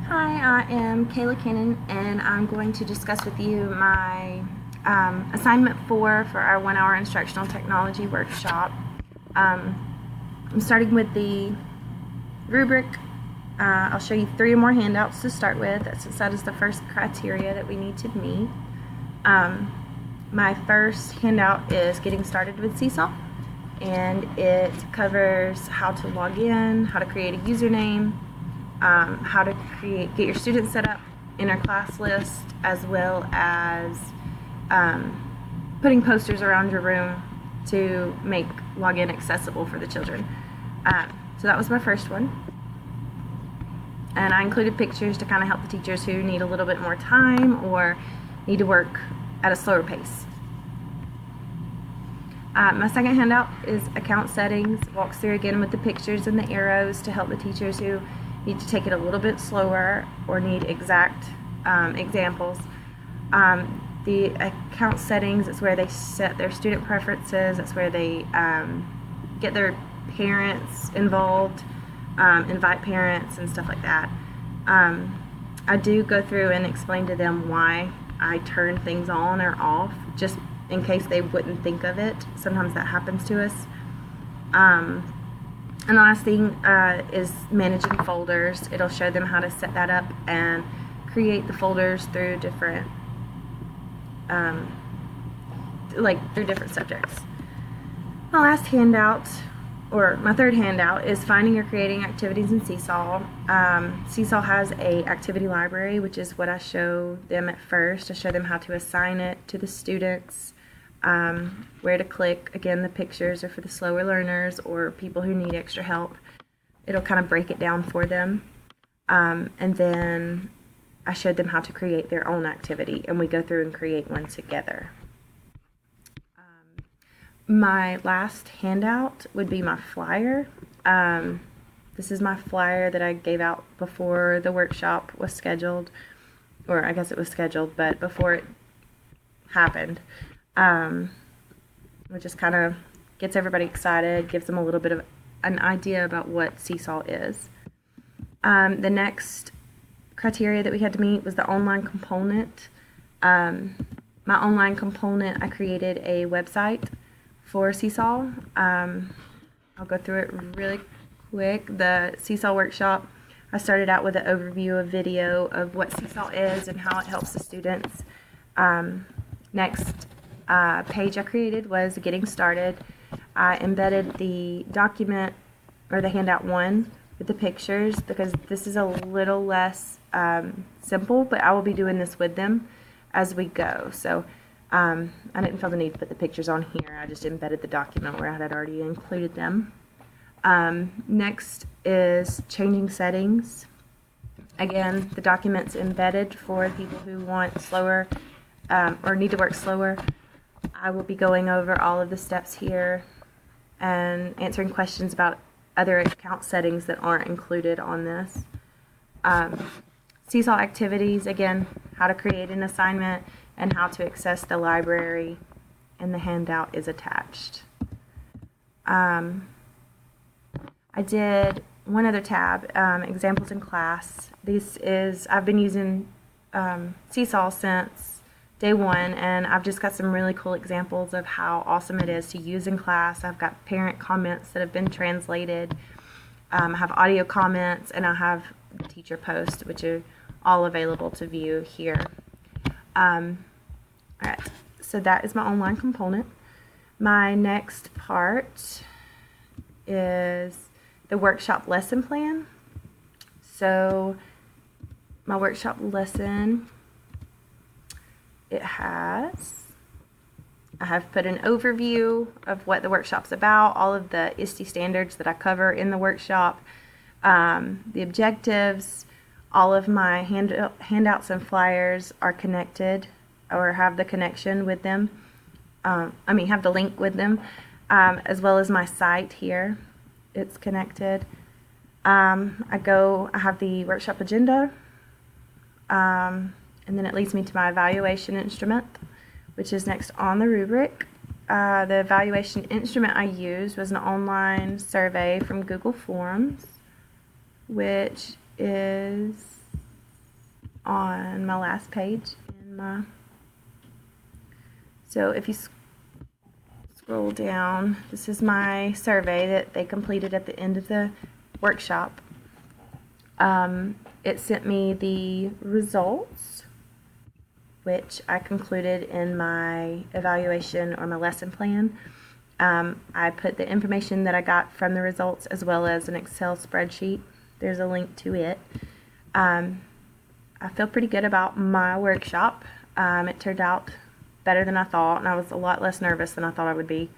Hi, I am Kayla Cannon, and I'm going to discuss with you my assignment 4 for our 1-hour instructional technology workshop. I'm starting with the rubric. I'll show you 3 or more handouts to start with, since that is the first criteria that we need to meet. My first handout is Getting Started with Seesaw, and it covers how to log in, how to create a username, how to get your students set up in our class list, as well as putting posters around your room to make login accessible for the children. So that was my first one. And I included pictures to kind of help the teachers who need a little bit more time or need to work at a slower pace. My second handout is account settings. Walks through again with the pictures and the arrows to help the teachers who need to take it a little bit slower or need exact examples. The account settings is where they set their student preferences. That's where they get their parents involved, invite parents and stuff like that. I do go through and explain to them why I turn things on or off, just in case they wouldn't think of it. Sometimes that happens to us. And the last thing is managing folders. It'll show them how to set that up and create the folders through different through different subjects. My last handout, or my third handout, is finding or creating activities in Seesaw. Seesaw has a activity library, which is what I show them at first. I show them how to assign it to the students, where to click. Again, the pictures are for the slower learners or people who need extra help. It'll kind of break it down for them. And then I showed them how to create their own activity, and we go through and create one together. My last handout would be my flyer. This is my flyer that I gave out before the workshop was scheduled, or I guess it was scheduled, but before it happened. It just kind of gets everybody excited, gives them a little bit of an idea about what Seesaw is. The next criteria that we had to meet was the online component. My online component, I created a website for Seesaw. I'll go through it really quick. The Seesaw workshop, I started out with an overview of video of what Seesaw is and how it helps the students. Next page I created was Getting Started. I embedded the document, or the handout 1, with the pictures, because this is a little less simple, but I will be doing this with them as we go. So I didn't feel the need to put the pictures on here. I just embedded the document where I had already included them. Next is changing settings. Again, the document's embedded for people who want slower or need to work slower. I will be going over all of the steps here and answering questions about other account settings that aren't included on this. Seesaw activities, again, how to create an assignment and how to access the library, and the handout is attached. I did one other tab, examples in class. I've been using Seesaw since day 1, and I've just got some really cool examples of how awesome it is to use in class. I've got parent comments that have been translated. I have audio comments, and I have teacher posts, which are all available to view here. Alright, so that is my online component. My next part is the workshop lesson plan. So my workshop lesson, I have put an overview of what the workshop's about, all of the ISTE standards that I cover in the workshop, the objectives. All of my handouts and flyers are connected, or have the connection with them. Have the link with them, as well as my site here. It's connected. I have the workshop agenda, and then it leads me to my evaluation instrument, which is next on the rubric. The evaluation instrument I used was an online survey from Google Forms, which is on my last page. So if you scroll down, this is my survey that they completed at the end of the workshop. It sent me the results, which I concluded in my evaluation or my lesson plan. I put the information that I got from the results as well as an Excel spreadsheet. There's a link to it. I feel pretty good about my workshop. It turned out better than I thought, and I was a lot less nervous than I thought I would be.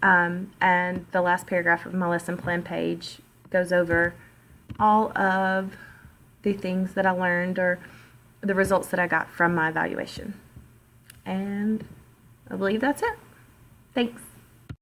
And the last paragraph of my lesson plan page goes over all of the things that I learned or the results that I got from my evaluation. And I believe that's it. Thanks.